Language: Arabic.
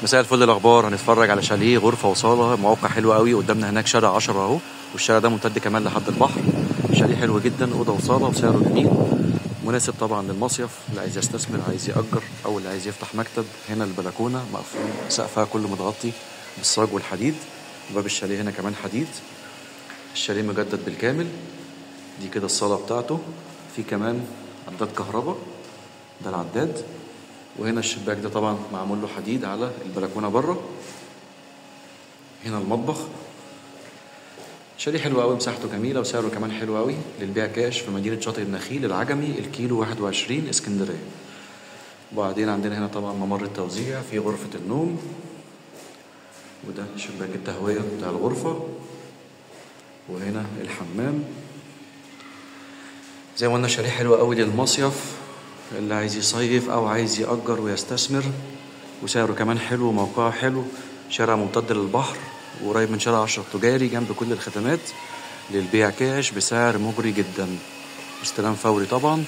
مساء الفل. الاخبار هنتفرج على شاليه غرفه وصاله، موقع حلو قوي قدامنا هناك، شارع 10 اهو، والشارع ده ممتد كمان لحد البحر. شاليه حلو جدا، اوضه وصاله وسعره جميل، مناسب طبعا للمصيف، اللي عايز يستثمر، عايز يأجر، او اللي عايز يفتح مكتب. هنا البلكونه مقفول، سقفها كله متغطي بالصاج والحديد، وباب الشاليه هنا كمان حديد. الشاليه مجدد بالكامل. دي كده الصاله بتاعته، في كمان عداد كهرباء، ده العداد. وهنا الشباك ده طبعا معمول له حديد على البلكونه بره. هنا المطبخ. شاليه حلو قوي، مساحته جميله وسعره كمان حلو قوي، للبيع كاش في مدينه شاطئ النخيل العجمي، الكيلو 21 اسكندريه. وبعدين عندنا هنا طبعا ممر التوزيع، في غرفه النوم، وده شباك التهويه بتاع الغرفه، وهنا الحمام. زي ما قلنا شاليه حلو قوي للمصيف، اللي عايز يصيف او عايز يأجر ويستثمر، وسعره كمان حلو وموقعه حلو. شارع ممتد للبحر وقريب من شارع 10 التجاري، جنب كل الخدمات، للبيع كاش بسعر مغري جدا، استلام فوري طبعا.